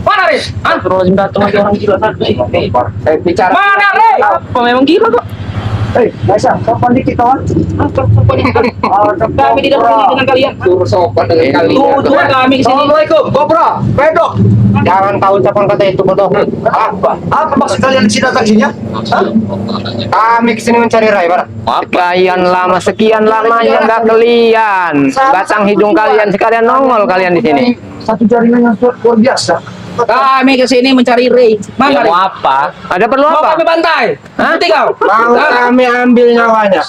Mana Re? Terus datang lagi orang gila tadi. Bicara. Mana Re? Apa memang gila kok? Masa sopan dikit kawan. Kami tidak peduli dengan kalian. Suruh sopan dengan kalian. Tujuan kami ke sini. Assalamualaikum, Kobra, Pedok. Jangan kau ucapkan kata itu, bodoh. Apa maksud kalian di sini datang sini? Kami kesini mencari Rai, Pak. Kalian lama sekian lamanya nggak kalian. Batang hidung kalian sekalian nongol kalian di sini. Satu jaringan yang luar biasa. Kami ke sini mencari Ray. Mana Ray? Mau apa? Ada perlu Mau apa? kami bantai? Nanti kau. Mau kami ambil nyawanya.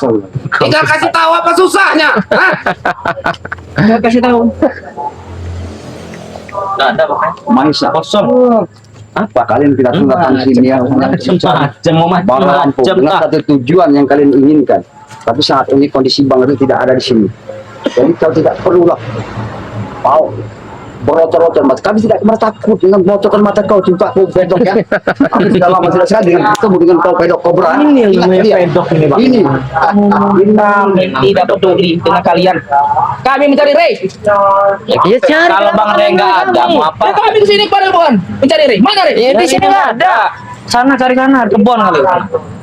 Tinggal kasih tahu apa susahnya. Tinggal kasih tahu. Nggak ada makanya. Maisa kosong. Apa kalian tidak datang sini yang Macam mau Bang Lampung dengan satu tujuan yang kalian inginkan. Tapi saat ini kondisi Bang Ri tidak ada di sini. Jadi kau tidak perlulah mau berocor-ocor mata. Kami tidak pernah takut dengan bocoran mata kau, jumpa kau pedok ya. Kami tidak lama tidak sekali dengan ketemu dengan kau pedok Kobra. Ini pedok ini Bang. Ini. Kami tidak peduli dengan kalian. Kami mencari Ray. Ya cari. Kalau Bang Ray nggak ada, mau apa? Kami ke sini pada bukan mencari Ray. Mana Ray? Ya, di sini nggak ada. Sana cari kanan, kebon kali.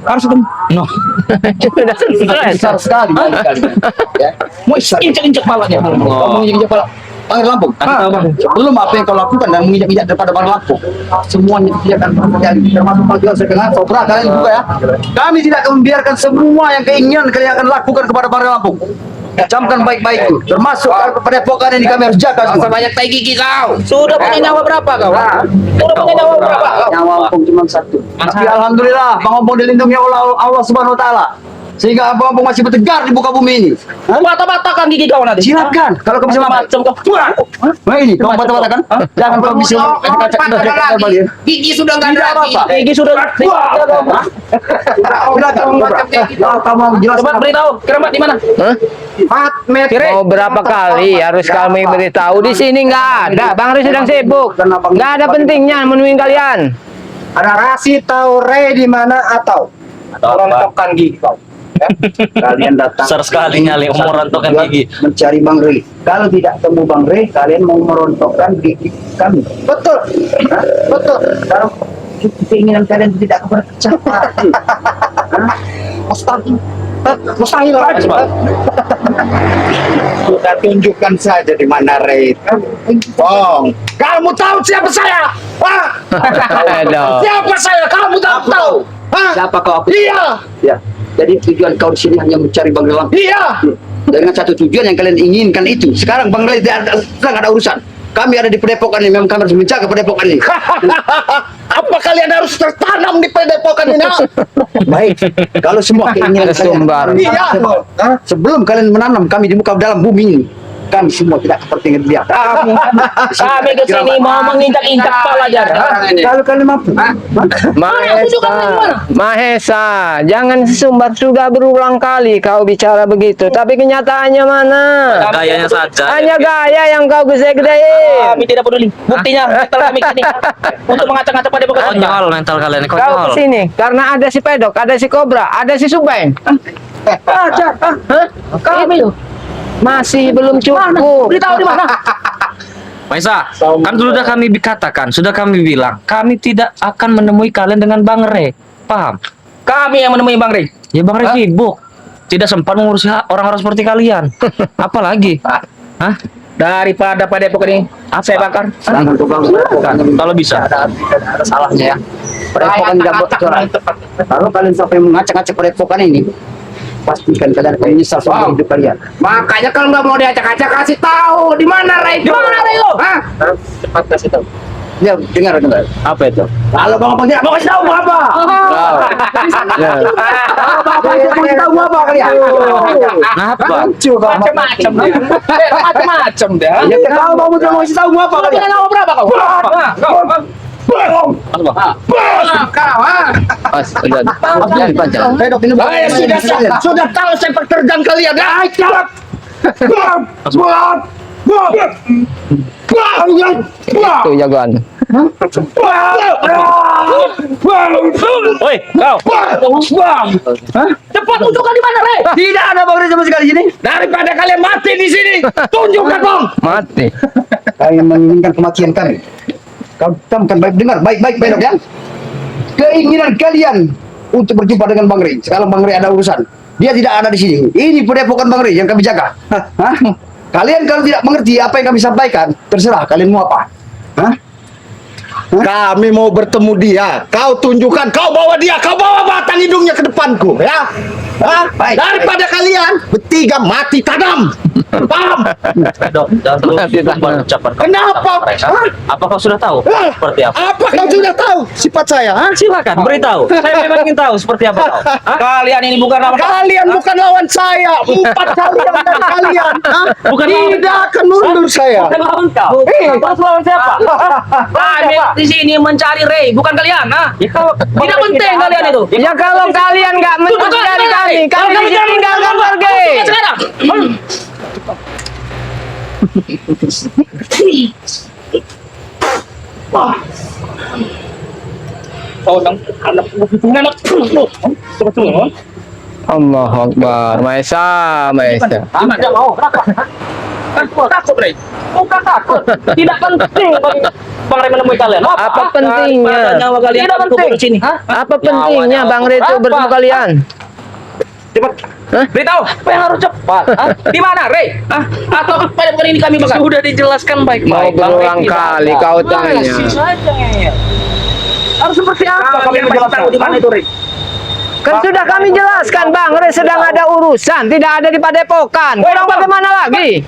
Harus ketemu. No. Sudah stres. Besar sekali. Ya. Mau injek-injek palanya. Kamu injek kepala. Bang Lampung, belum apa yang kau lakukan dan menginjak-injak daripada Bang Lampung, semuanya tidak akan terjadi, termasuk panggilan saya dengan Kobra kalian juga ya. Kami tidak akan membiarkan semua yang keinginan kalian akan lakukan kepada Bang Lampung. Camkan baik-baik, termasuk padepokan ini kami harus jaga semua. Banyak tai gigi kau. Sudah punya nyawa berapa kau? Sudah punya nyawa berapa kau? Nyawa Lampung cuma satu. Tapi alhamdulillah, Bang Lampung dilindungi oleh Allah Subhanahu Wa Taala. Sehingga Bang Lampung masih bertegar di muka bumi ini. Bata-batakan gigi kau nanti. Silakan, kalau kau bisa macam kau. Nah ini, kau bata-batakan. Jangan kau bisa kembali. Gigi sudah nggak ada lagi. Gigi sudah. Kamu jelas. Coba beritahu, keramat di mana? Mau berapa kali harus kami beritahu di sini nggak ada. Bang Ri sedang sibuk. Nggak ada pentingnya menemuin kalian. Ada Rasi tahu Ray di mana atau rontokan gigi kau. Ya? Kalian datang Besar sekali nyali merontokkan gigi. mencari Bang Ray. Kalau tidak temu Bang Ray, kalian mau merontokkan gigi kami. Betul. Hah? Betul. Kalau keinginan kalian tidak tercapai. Mustahil. Mustahil. Sudah tunjukkan saja di mana Ray. Bong, kamu tahu siapa saya? Hah? Aduh. Siapa saya? Kamu tahu? Hah? Siapa kau? Iya. Ya. Jadi tujuan kau di sini hanya mencari Bang Ray. Iya. Dengan satu tujuan yang kalian inginkan itu. Sekarang Bang Ray tidak ada urusan. Kami ada di padepokan ini, memang kami harus menjaga padepokan ini. Apa kalian harus tertanam di padepokan ini? Baik. Kalau semua keinginan Kesumbar. kalian, iya. Sebelum kalian menanam kami di muka dalam bumi ini, kami semua tidak seperti dia. Kami ke sini mau menginjak-injak kepala aja. Kalau kalian mampu. Mahesa, jangan sesumbar, sudah berulang kali kau bicara begitu. Tapi kenyataannya mana? Gayanya saja. Hanya gaya yang kau gede-gedein. Kami tidak peduli. Buktinya mental kami kesini untuk mengacak-acak pada pokok. Konyol mental kalian, Kau konyol. kesini karena ada si Pedok, ada si Kobra, ada si Subeng. Kami masih belum cukup. Beritahu di mana? Maisa, kan dulu sudah kami katakan, sudah kami bilang, kami tidak akan menemui kalian dengan Bang Ray. Paham? Kami yang menemui Bang Ray. Ya Bang Ray sibuk. Tidak sempat mengurusi orang-orang seperti kalian. Apalagi? Hah? Daripada padepokan ini, saya bakar. Kalau bisa. Ada salahnya ya. Padepokan tidak bocoran. Kalau kalian sampai mengacak-acak padepokan ini, pastikan kalian akan menyesal seumur hidup kalian. Makanya kalau nggak mau diacak-acak kasih tahu di mana Ray. Di mana Ray lo? Hah? Cepat kasih tahu. Ya, dengar. Apa itu? Kalau Bang Abang tidak mau kasih tahu mau apa? Kalau Bang Abang tidak mau kasih tahu mau apa kalian? Apa? Macam-macam dia. Macam-macam dia. Ya, kalau Bang Abang tidak mau kasih tahu mau apa Kau punya kalian? nama berapa kau? Pedok ini sudah tahu sepak terjang kalian. Itu jagoan. Woi, kau. Cepat tunjukkan di mana Ray. Tidak ada Bang Ray sama sekali di sini. Daripada kalian mati di sini, tunjukkan Bang. Mati. Kalian menginginkan kematian kami. Kau camkan baik, dengar baik-baik Dok ya. Keinginan kalian untuk berjumpa dengan Bang Rey. Sekarang Bang Rey ada urusan. Dia tidak ada di sini. Ini padepokan Bang Rey yang kami jaga. Hah? Kalian kalau tidak mengerti apa yang kami sampaikan, terserah kalian mau apa. Hah? Kami mau bertemu dia. Kau tunjukkan, kau bawa dia, kau bawa batang hidungnya ke depanku, ya. Hah? Baik, Daripada kalian bertiga mati tadam. Paham? Dok, jangan terlalu ucapan. Kenapa? Hah? Apa kau sudah tahu Hah? seperti apa? Apa kau sudah tahu sifat saya? Hah? Silakan beritahu. Saya memang ingin tahu seperti apa kau. Hah? Kalian ini bukan lawan Kalian bukan lawan saya. 4 kalian dari kalian. Hah? Bukan tidak akan mundur saya. Bukan lawan kau. Terus lawan siapa? Kami di sini mencari Rey, bukan kalian. Nah, Ya kalau tidak penting kalian itu. Ya kalau kalian nggak mencari kami, kami di sini tinggalkan pergi. Sekarang. Allah Akbar. Maesa. Tidak mau. Kenapa? Takut Rey. Bukan takut. Tidak penting bagi Bang Rey menemui kalian. Apa pentingnya? Daripada nyawa kalian Tidak penting. di sini. Apa pentingnya Bang Rey itu bertemu kalian? Cepat. Beritahu, apa yang harus cepat? Hah? Di mana, Rey? Hah? Atau pada bukan ini kami bakal? sudah dijelaskan Mau baik-baik. berulang kali kau tanya. Masih saja ngeyel. Harus seperti apa kami menjelaskan di mana itu, Rey? Kan sudah kami jelaskan Bang Rey sedang ada urusan, tidak ada di padepokan. Kurang bagaimana lagi?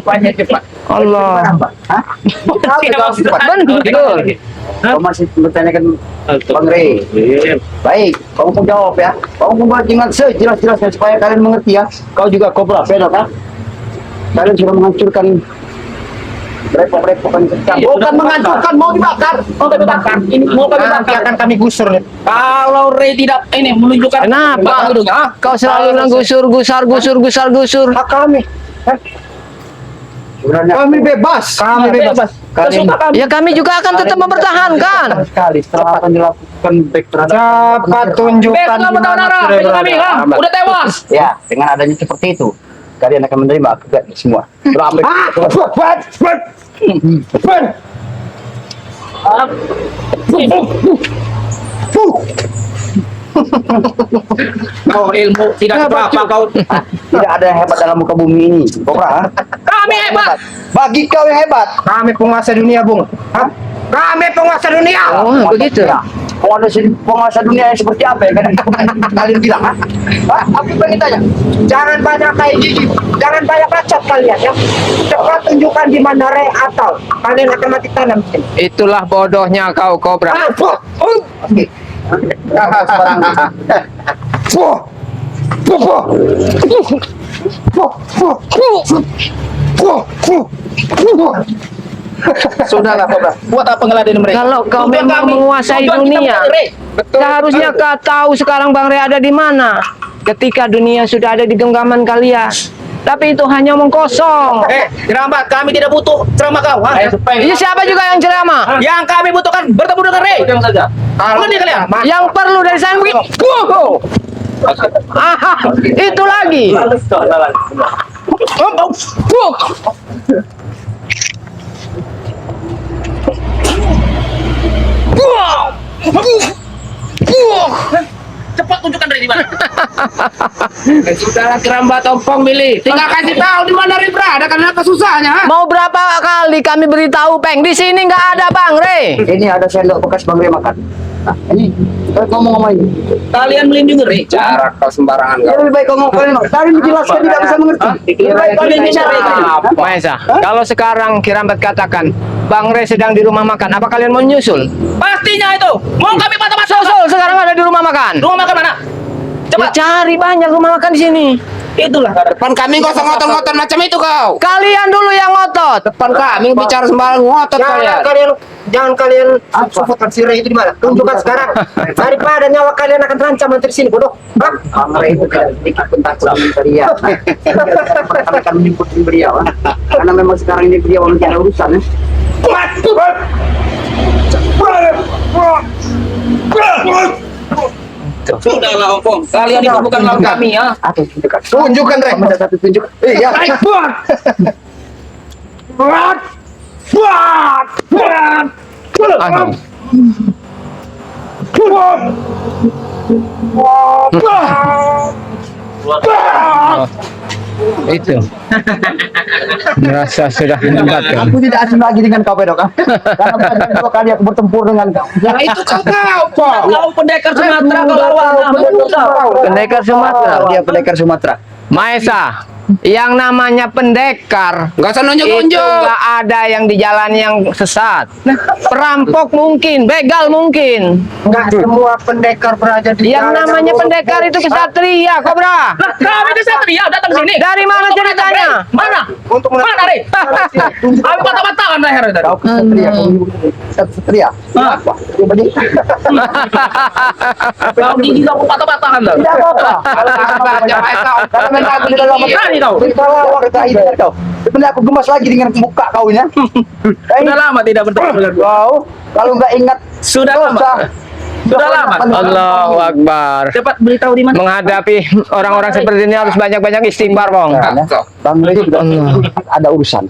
Banyak cepat. Allah. Hah? Kau cepat. Betul. Kau masih bertanyakan Bang Rey. Baik, kamu pun jawab ya. Kamu pun buat dengan sejelas-jelasnya supaya kalian mengerti ya. Kau juga Kobra, Pedok ya. Kalian sudah menghancurkan repot-repotan kecang. Bukan menghancurkan, mau dibakar. Mau kami bakar. Ini mau kami bakar. Akan kami gusur nih. Kalau Rey tidak ini menunjukkan Kenapa? batang hidungnya, ah? Kau selalu menggusur, gusar. Hak kami. Sebenarnya Kami bebas. kami bebas. Kalian Sesuka kami. Ya kami juga akan tetap mempertahankan. sekali setelah akan dilakukan baik terhadap Cepat tunjukkan Bek di selamat tahun mana arah, sudah bek kami, berada. ah. Udah tewas. ya dengan adanya seperti itu kalian akan menerima akibat semua. Ramai. Oh, ilmu tidak seberapa kau. Tidak ada yang hebat dalam muka bumi ini, Kobra. Kami hebat. Bagi kau yang hebat. Kami penguasa dunia, Bung. Hah? Kami penguasa dunia. Oh, begitu. Ya. Penguasa dunia yang seperti apa ya? Kalian bilang, ha? Hah? Aku pengen tanya. Jangan banyak kayak gigi. Jangan banyak bacot kalian ya. Cepat tunjukkan di mana Rey atau kalian akan mati tanam di sini. Itulah bodohnya kau Kobra. Oke. Sudahlah, Kobra. Buat apa ngeladenin mereka? Kalau kau Tujuan memang kami, menguasai tujuan kita dunia, mencari Rey. seharusnya kau tahu sekarang Bang Rey ada di mana. Ketika dunia sudah ada di genggaman kalian. Tapi itu hanya omong kosong. Jerambat, kami tidak butuh ceramah kau. Ha? Ini siapa juga yang ceramah? Yang kami butuhkan bertemu dengan Rey. Yang saja. Ini kalian. Yang perlu dari saya begitu. Aha, itu lagi. Cepat tunjukkan Rey di mana. Sudahlah Jerambat ompong milih. Tinggal kasih tahu di mana Rey berada karena apa susahnya. Ha? Mau berapa kali kami beritahu, Peng? Di sini nggak ada Bang Rey. Ini ada sendok bekas Bang Rey makan. Nah, ini ngomong-ngomong ini. Kalian melindungi Rey. Cara kau sembarangan. Ya, lebih baik ngomong kalian. Tadi menjelaskan tidak bisa mengerti. Lebih baik kalian bicara. Maesa, kalau sekarang Kirambat katakan Bang Rey sedang di rumah makan, apa kalian mau nyusul? Pastinya itu. Mau kami mata-mata. Susul sekarang ada di rumah makan. Rumah makan mana? Ya, cari banyak rumah makan di sini. Itulah. Depan kami kau ngotot-ngotot macam itu kau. Kalian dulu yang ngotot. Depan kami bicara sembarang ngotot kalian. Jangan kalian support si Rey itu di mana? Tunjukkan sekarang. Daripada nyawa kalian akan terancam nanti di sini, bodoh. Hah? Bang Rey itu tidak sedikit pun takut dengan beliau. Kami akan menjemput beliau. Karena memang sekarang ini beliau lagi ada urusan. Sudahlah ompong. Kalian itu bukan lawan kami ya. Atau Tunjukkan Rey. Ada satu tunjuk. Iya. Aduh. Itu merasa sudah mendapatkan. Aku tidak asing lagi dengan kau, Pedok. Karena banyak dua kali aku bertempur dengan kau. Yang itu kau, Kau pendekar Sumatera, kau lawan. Pendekar Sumatera. Dia pendekar Sumatera. Maesa, yang namanya pendekar Gak usah itu nunjuk-nunjuk. nggak ada yang di jalan yang sesat. Perampok mungkin, begal mungkin. Enggak semua pendekar berada di Yang jalan namanya lurus. pendekar itu kesatria, Kobra. Nah, kami kesatria datang sini. Dari mana Untuk ceritanya? menentang, Mana? Untuk Mana, Re? Kami patah-patahan leher tadi. Kau kesatria, kau kesatria. Apa? Coba dia. Kau gigi kau patah-patahan dah. Tidak apa-apa. Karena memang aku tidak lama Berani kau. kau. Sebenarnya aku gemas lagi dengan muka kau ini. Sudah lama tidak bertemu dengan gua. Kau kalau nggak ingat Sudah lama. Sudah lama. Allahu Akbar. Cepat beritahu di mana. Menghadapi orang-orang seperti ini harus banyak-banyak istighfar, Bang. Bang Rey juga ada urusan.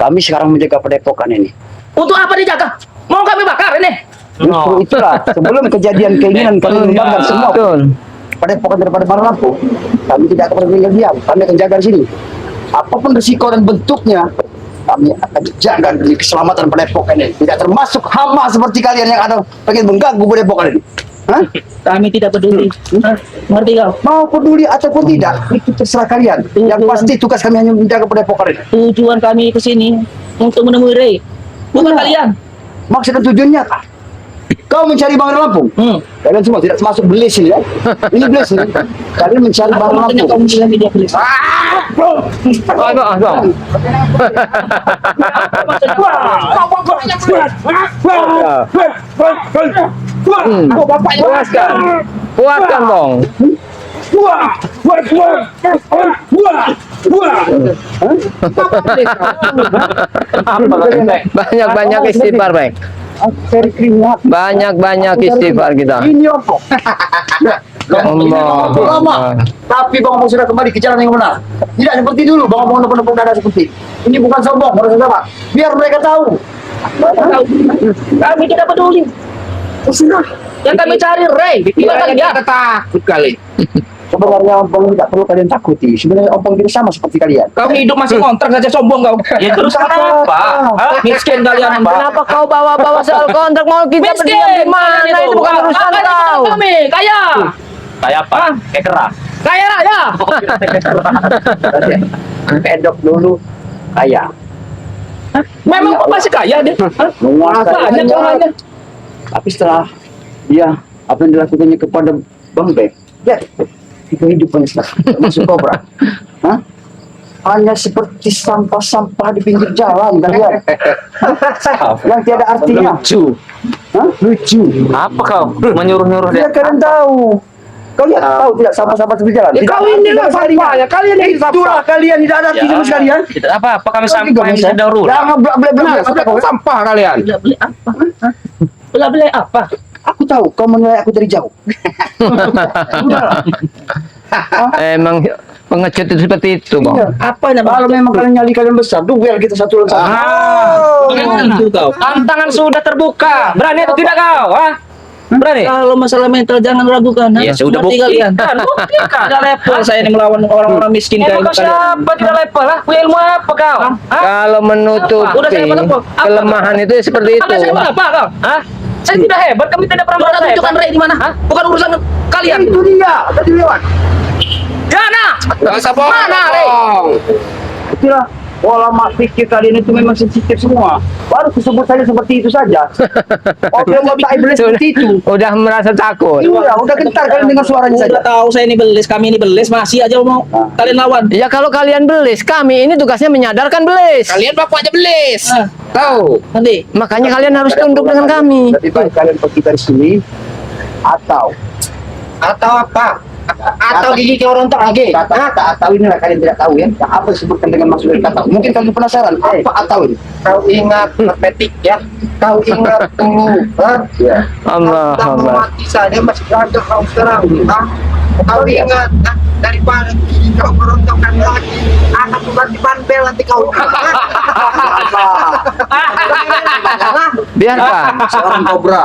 Kami sekarang menjaga padepokan ini. Untuk apa dijaga? Mau kami bakar ini? Justru itulah sebelum kejadian keinginan kami membakar semua Betul. padepokan daripada Baru Lampung, kami tidak akan tinggal diam. Kami akan jaga di sini. Apapun risiko dan bentuknya, kami akan jaga demi keselamatan padepokan ini. Tidak termasuk hama seperti kalian yang ada pengen mengganggu padepokan ini. Hah? Kami tidak peduli. Ngerti kau? Mau peduli ataupun tidak, itu terserah kalian. Yang pasti tugas kami hanya menjaga padepokan ini. Tujuan kami ke sini untuk menemui Ray. Bukan kalian. Maksud dan tujuannya apa? Kau mencari Bang Lampung. Kalian semua tidak termasuk belis ini ya. Ini belis ini. Kalian mencari Bang Maksudnya kau Lampung. bilang dia belis. Bang. Puaskan. Puaskan, Bang. Banyak-banyak istighfar, Bang. Banyak-banyak istighfar kita. Ini apa? Allah. Lama. Tapi Bang Omong sudah kembali ke jalan yang benar. Tidak seperti dulu Bang Omong nepuk-nepuk dada seperti ini. Bukan sombong, saudara. Biar mereka tahu. Kami tidak peduli. Sudah. Yang kami cari Ray. Bukan kalian. Takut kali. Sebenarnya Ompong tidak perlu kalian takuti. Sebenarnya Ompong tidak sama seperti kalian. Kau hidup masih kontrak saja sombong kau. Ya terus kenapa? Hah? Miskin kalian. Kenapa kau bawa-bawa soal kontrak? Mau kita berdiam di mana? Itu bukan urusan kau. Kami kaya. Kayak apa? Kayak keras. Kaya raya. Pedok dulu kaya. Memang kau masih kaya dia. Menguasai Banyak orangnya. Tapi setelah dia apa yang dilakukannya kepada Bang Bek, ya kehidupan termasuk Kobra. Hah? Hanya seperti sampah-sampah di pinggir jalan kalian. Yang tiada artinya. Lucu. Hah? Lucu. Apa kau menyuruh-nyuruh dia? Dia kalian tahu. Kalian tahu tidak sama-sama seperti jalan. Ya, kau ini lah sampahnya. Kalian yang Itulah kalian tidak ada arti sama sekali kan? Tidak apa-apa kami sampai di darurat. Jangan belak-belak. Sampah kalian. Beli apa? Beli apa? Aku tahu kau menilai aku dari jauh. Udahlah. Emang pengecut itu seperti itu, Bang. Apa namanya? Kalau memang kalian nyali kalian besar, duel kita satu lawan satu. Itu kau. Tantangan sudah terbuka. Berani atau tidak kau? Hah? Berani? Kalau masalah mental jangan ragukan. Ya sudah Ngerti kalian. buktikan. Buktikan. Tidak level saya ini melawan orang-orang miskin kayak Emang kau kalian. siapa tidak level lah? Punya ilmu apa kau? Hah? Kalau menutupi Udah saya menepuk. Apa? kelemahan itu seperti itu. Anda saya apa kau? Hah? Saya tidak hebat, kami tidak pernah Sudah merasa tunjukkan hebat. Ray di mana? Bukan urusan kalian. Itu dia, tadi lewat. Jana. Gak usah bohong. Mana, Ray? Itulah pola pikir kalian itu memang sensitif semua. Baru disebut saja seperti itu saja. Oke, otak iblis seperti itu. Udah merasa takut. Iya, udah gentar kalian dengan suaranya saja. Udah tahu saya ini belis, kami ini belis, masih aja mau kalian lawan. Ya kalau kalian belis, kami ini tugasnya menyadarkan belis. Kalian baku aja belis. Ah. Tahu. Nanti Makanya kalian harus tunduk dengan kami. Lebih baik kalian pergi dari sini atau Apa? Atau gigi ke orang tak lagi. kata atau inilah kalian tidak tahu ya. Apa disebutkan dengan maksud dari kata? Mungkin kalian penasaran apa atau ini? Kau ingat petik ya. Kau ingat dulu. Allah, Kau Allah. mati saja masih ada kau serang. Kau ingat. daripada kau berontokan lagi, akan ganti bandel nanti kau. Biarkan. Seorang kobra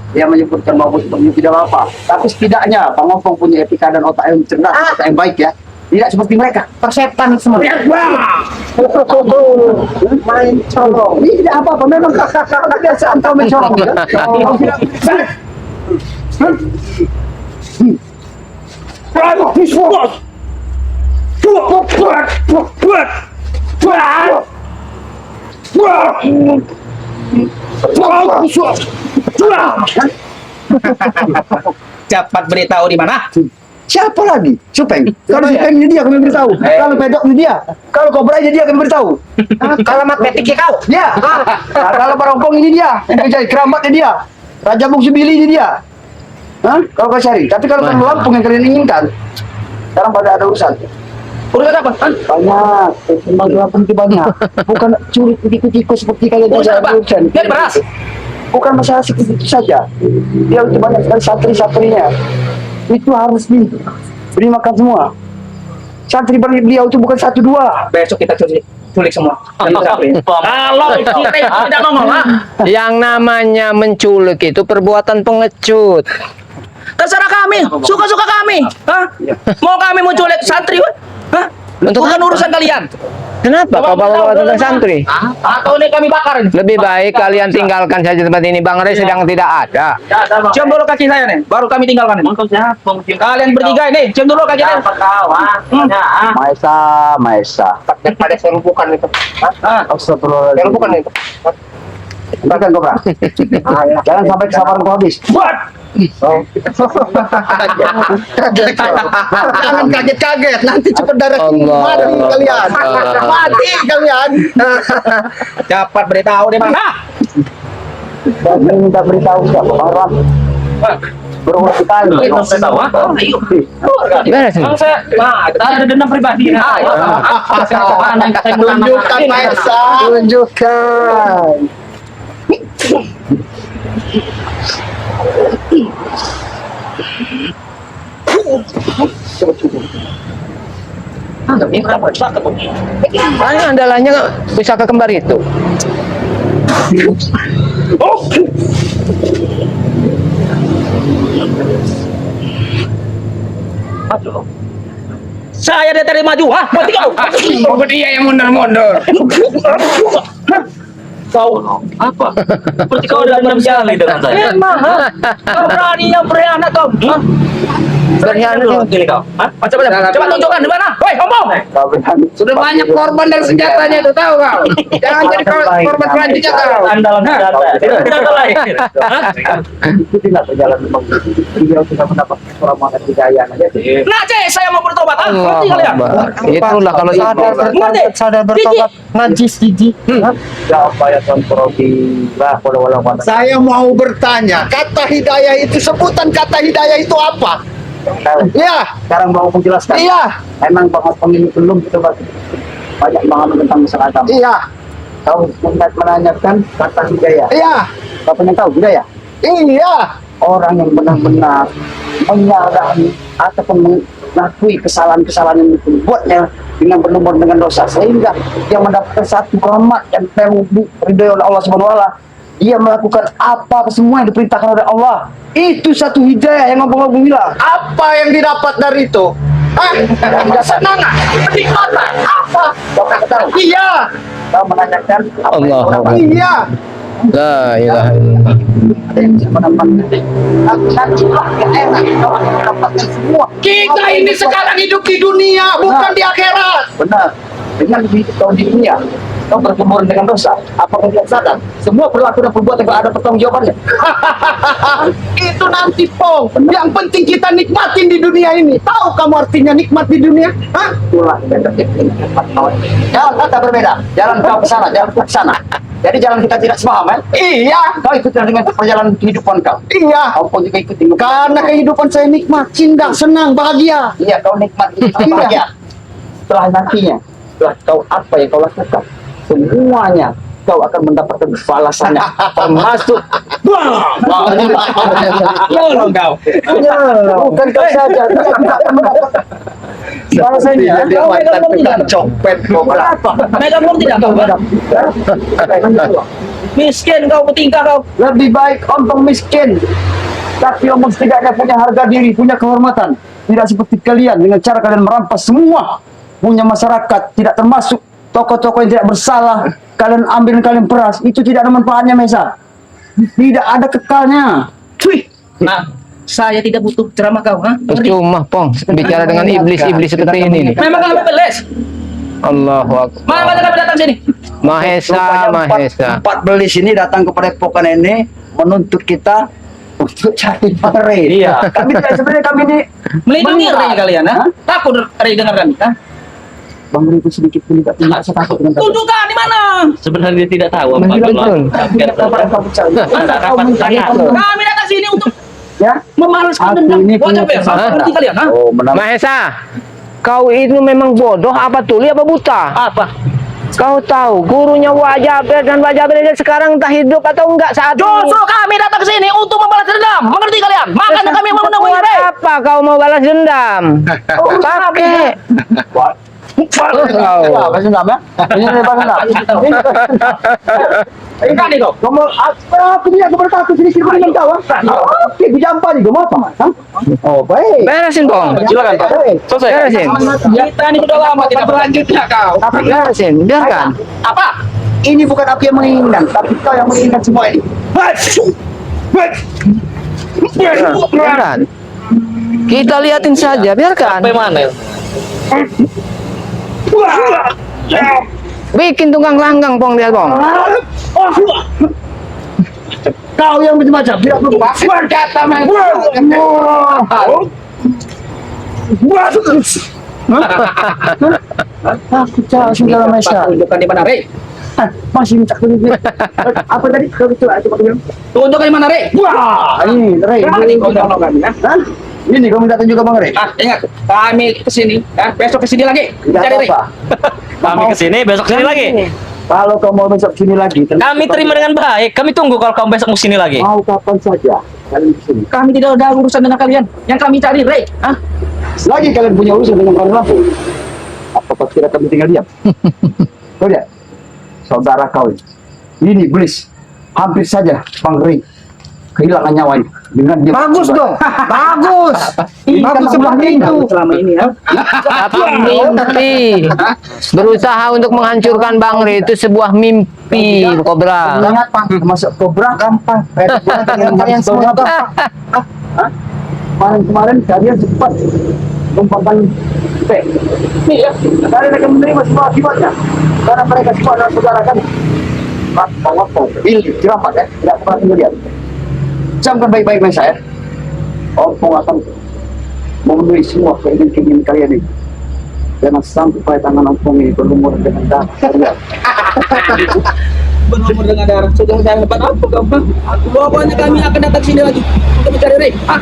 dia menyebutkan bahwa seperti tidak apa, tapi setidaknya Pak Ngopong punya etika dan otak yang cerdas, otak yang baik ya, tidak seperti mereka. Persetan semua. Main colong. Ini tidak apa-apa, memang kebiasaan kau mencolong. Cepat beritahu di mana? Siapa lagi? Supeng. Kalau Supeng ini dia kami beritahu. Kalau pedok ini dia. Kalau kobra ini dia kami beritahu. Kalau matematika kau. Ya. Nah, kalau Barompong ini dia. Yang cari keramatnya dia. Raja Bungsu Bili ini dia. Hah? Kalau kau cari. Tapi kalau kamu Lampung yang kalian inginkan, sekarang pada ada urusan. Urusan apa? Banyak. Pembantu banyak. Bukan curi tikus-tikus seperti kalian Urusan saja apa? urusan. Jadi beras. Bukan masalah seperti itu saja. Dia itu banyak sekali santri-santrinya. Itu harus diberi makan semua. Santri beliau itu bukan 1 2. Besok kita culik semua. Kalau kita tidak mau ngolah, Yang namanya menculik itu perbuatan pengecut. terserah kami, suka-suka kami. Hah? Mau kami mau culik santri? Hah? Untuk Bukan apa? urusan kalian. Kenapa kau bawa tentang santri? Atau ini kami bakar. Lebih baik kalian tinggalkan saja tempat ini. Bang Rey sedang tidak ada. Cium dulu kaki saya nih, baru kami tinggalkan. Kalian bertiga ini, cium dulu kaki saya. Maesa. Pada serumpukan itu. Astagfirullahaladzim. Serumpukan itu. Bahkan kobra. Jangan sampai kesabaran kau habis. Jangan kaget-kaget. Nanti cepat darah Allah. mati kalian. Mati kalian. Cepat beritahu di mana? Saya minta beritahu siapa orang. Berulang kali. Gimana sih? Saya ada dendam pribadi. Tunjukkan Maesa. Tunjukkan. Mana andalanya pusaka kembar itu? Saya dari tadi maju, ah, mati kau. Dia yang mundur-mundur. Kau apa? Seperti kau ada dendam sekali dengan saya. Emang, kau berani yang berkhianat kau? Hah? Berkhianat. Gini kau? Hah? Coba tunjukkan di mana? Woi, ngomong. Sudah banyak korban dari senjatanya itu, tahu kau? Jangan jadi korban selanjutnya kau. Andalan senjata. Tidak lain. Itu tidak berjalan memang. Beliau sudah mendapat keramat hidayah aja. Nah, Cek, saya mau bertobat. Ah, ngerti kalian? Itulah kalau Sadar bertobat. Najis jijik. Ya apa ya Tuhan lah walau Saya mau bertanya, kata hidayah itu, sebutan kata hidayah itu apa? Ya, sekarang mau menjelaskan. iya, Emang Bang Opong ini belum kita banyak banget tentang masalah agama. iya, Kau menanyakan kata hidayah. iya, Kau pengen tahu hidayah? iya. Orang yang benar-benar menyadari ataupun mengakui kesalahan-kesalahan yang dibuatnya dengan berlumur dengan dosa sehingga dia mendapatkan satu rahmat yang ridho oleh Allah Subhanahu wa taala. Dia melakukan apa semua yang diperintahkan oleh Allah. Itu satu hidayah yang ngomong-ngomong bilang. Apa yang didapat dari itu? Hah? Kesenangan, kenikmatan, apa? Kau tak tahu. Iya, Kau menanyakan apa yang Allah. kau dapat. iya. La ilaha illallah. Ada yang bisa mendapatkan. Nanti yang enak kau akan mendapatkan semua. Kita ini sekarang hidup di dunia, bukan di akhirat. Benar. Dengan hidup kau di dunia, kau bergumul dengan dosa. Apakah dia sadar? Semua perilaku dan perbuatan kau ada pertanggungjawabannya. Itu nanti Pong. Yang penting kita nikmatin di dunia ini. Tahu kamu artinya nikmat di dunia? Hah? Itulah yang terjadi. Jalan kata berbeda. Jalan kau ke sana, jalan kau ke sana. Jadi jalan kita tidak sepaham, kan? Iya, Kau ikut dengan perjalanan kehidupan kau. iya. Kau pun juga ikut dengan Karena kehidupan saya nikmat, cinta, senang, bahagia. iya, kau nikmat Iya. bahagia. Setelah nantinya, setelah kau apa yang kau lakukan, semuanya kau akan mendapatkan balasannya, termasuk Tolong kau. bukan kau saja, kau juga akan mendapatkan Bahasanya Dia kau mantan megang tukang tidak? copet Kobra. Apa? Megang mur tidak kau? Miskin kau bertingkah kau. Lebih baik ontong miskin, tapi omong setidaknya punya harga diri, punya kehormatan. Tidak seperti kalian dengan cara kalian merampas semua punya masyarakat, tidak termasuk tokoh-tokoh yang tidak bersalah. Kalian ambil dan kalian peras, itu tidak ada manfaatnya, Mesa. Tidak ada kekalnya. Cuy. Nah, saya tidak butuh ceramah kau, ha? Percuma, Pong. Bicara dengan iblis-iblis seperti ini nih. Memang kami beles. Allahu Akbar. Mana kami datang sini? Mahesa, Mahesa. Empat belis ini datang kepada Epokan ini menuntut kita untuk cari Bang Rey. Iya. Kami tidak sebenarnya kami ini Melindungi Rey kalian, ha? Hah? Takut Rey dengar kami, ha? Bang Rey itu sedikit pun tidak punya rasa takut dengan kami. Tunjukkan di mana? Sebenarnya dia tidak tahu apa Betul. Kami datang sini untuk Ya. membalaskan Aku dendam ini wajah punya besar. kesalahan. Ngerti kalian, ha? Oh, menang. Mahesa, kau itu memang bodoh apa tuli apa buta? Apa? Kau tahu gurunya Wajah Ber dan Wajah Ber sekarang entah hidup atau enggak saat ini. Justru kami datang ke sini untuk membalas dendam. Mengerti kalian? Makanya kami mau menemui Buat Rey. apa kau mau balas dendam? Pakai. Ya, bahasa Sunda ya. Ini bahasa Sunda. Ikan nih kau. Kamu aku punya kepada aku sini sini dengan kau. Oke, jampa nih, kamu apa? Hah? Oh, baik. Beresin, Pong. Silakan, Pak. Baik. Selesai. Beresin. Kita ini sudah lama tidak berlanjut ya kau. Beresin, biarkan. Apa? Ini bukan aku yang menginginkan, tapi kau yang menginginkan semua ini. Biarkan. Kita liatin saja, biarkan. Sampai mana? Bikin tunggang langgang, Pong, lihat, Pong. Kau yang macam-macam, tidak perlu. Berkata Aku cakap segala macam. Tunjukkan di mana Rey. Masih minta duit. Apa tadi? Kau coba bilang. Tunjukkan di mana Rey. Wah, ini Rey. Berani kau tolong kami, ha? Hah? Ini kau minta tunjuk ke Bang Rey. Ah, ingat, kami kesini, ya, besok kesini lagi. Tidak Cari Rey. apa-apa. Kami kesini, besok kesini lagi. Kalau kau mau besok sini lagi, Kami terima dengan baik. Kami tunggu kalau kamu besok kesini lagi. mau kapan saja kalian kesini. Kami tidak ada urusan dengan kalian. Yang kami cari Rey. Ah, Lagi kalian punya urusan dengan Bang Lampung. Apa kira kami tinggal diam? Kau lihat, saudara kau ini iblis. Hampir saja Bang Rey kehilangan nyawanya dengan dia. bagus dong. Bagus. Bagus sebelahnya itu. Selama ini, ya. Tapi mimpi. Berusaha untuk menghancurkan Bang Rey itu sebuah mimpi, Kobra. Ingat Bang, masuk kobra gampang. Kalian semua kemarin kalian cepat menumpangkan P. Iya, kalian akan menerima semua akibatnya. Karena mereka semua adalah saudara kami. Pak, pilih, jerampat ya, tidak pernah tinggal diam. Camkan baik-baik saya. Opung akan memenuhi semua keinginan kalian ini. Jangan sampai tangan Opung ini berlumur dengan darah. Berumur dengan darah. Sudah saya dapat apa kamu? Pokoknya kami akan datang sini lagi untuk mencari Rey. Ah,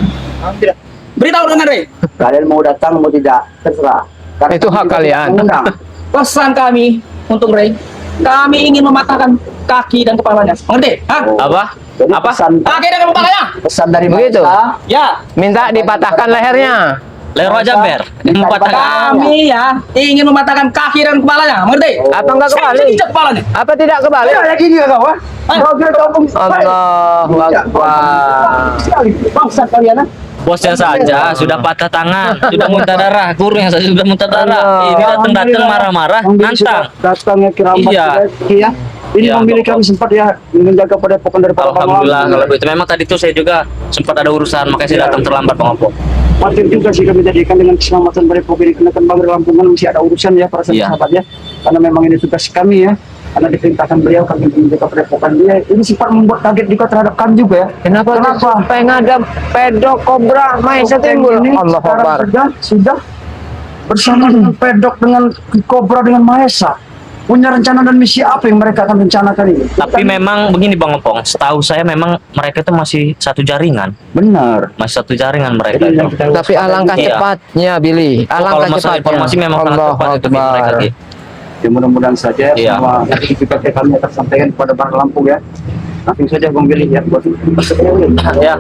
tidak. Beritahu dengan Rey. Kalian mau datang mau tidak terserah. Karena Itu hak kami tidak kalian. mengundang. Pesan kami untuk Rey. Kami ingin mematahkan kaki dan kepalanya. Mengerti? Hah? Apa? Jadi Apa? Kaki dan kepalanya. pesan dari Begitu. Maesa, Ya. Minta dipatahkan lehernya. Leher Wajah Ber. Yang mempatahkan. Kami ya ingin mematahkan kaki dan kepalanya. Mengerti? Apa enggak kebalik? Saya injak kepalanya. Apa tidak kebalik? ya lagi dia kau, ah? Kau kira kau Allahu Akbar. sekali bangsa kalian, ah? Bosnya saja sudah patah tangan, sudah muntah darah. Gurunya saja sudah muntah darah. Allah. Ini datang-datang marah-marah, nantang. Datangnya kiramat Iya. ya. Ini Iya, memilih Bapak. kami sempat ya menjaga pada pokok dari para Alhamdulillah kalau begitu. Memang tadi tuh saya juga sempat ada urusan, makanya saya datang terlambat, Bang Oppo. Matir juga sih kami jadikan dengan keselamatan dari pokok ini kenakan Bang Lampungan masih ada urusan ya para Iya. sahabat ya. Karena memang ini tugas kami ya. Karena diperintahkan beliau kami menjaga padepokan dia. Ini sempat membuat kaget juga terhadap kami juga ya. Kenapa? Sampai ada pedok kobra Mahesa timbul. Ini Allah sekarang Akbar. sudah bersama dengan pedok dengan kobra dengan Mahesa. Punya rencana dan misi apa yang mereka akan rencanakan ini? Tapi memang begini Bang Opong, setahu saya memang mereka itu masih satu jaringan. Benar. Masih satu jaringan mereka Jadi itu. yang kita Tapi alangkah Iya. cepatnya, Billy. Kalau Alangkah masalah cepatnya. informasi memang sangat Allah tepat itu mereka. Akbar. Ki. Ya, mudah-mudahan saja Iya. semua aktivitas kami akan sampaikan kepada Bang Lampung ya. Langsung saja Bang Billy ya. Ya,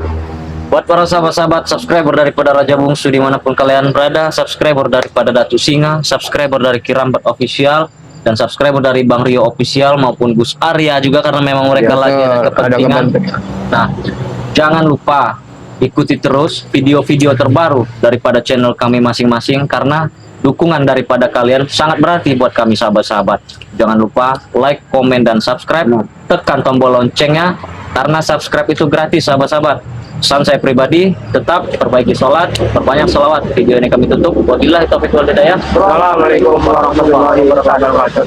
Buat para sahabat-sahabat subscriber daripada Raja Bungsu dimanapun kalian berada, subscriber daripada Datu Singa, subscriber dari Kirambat Official, dan subscriber dari Bang Rio Official maupun Gus Arya juga karena memang mereka lagi ada kepentingan. Nah, jangan lupa ikuti terus video-video terbaru daripada channel kami masing-masing karena dukungan daripada kalian sangat berarti buat kami sahabat-sahabat. Jangan lupa like, komen, dan subscribe. Tekan tombol loncengnya karena subscribe itu gratis sahabat-sahabat. Pesan saya pribadi, tetap perbaiki sholat, perbanyak sholawat. Video ini kami tutup. Wabillahi taufiq wal hidayah. Assalamualaikum warahmatullahi wabarakatuh.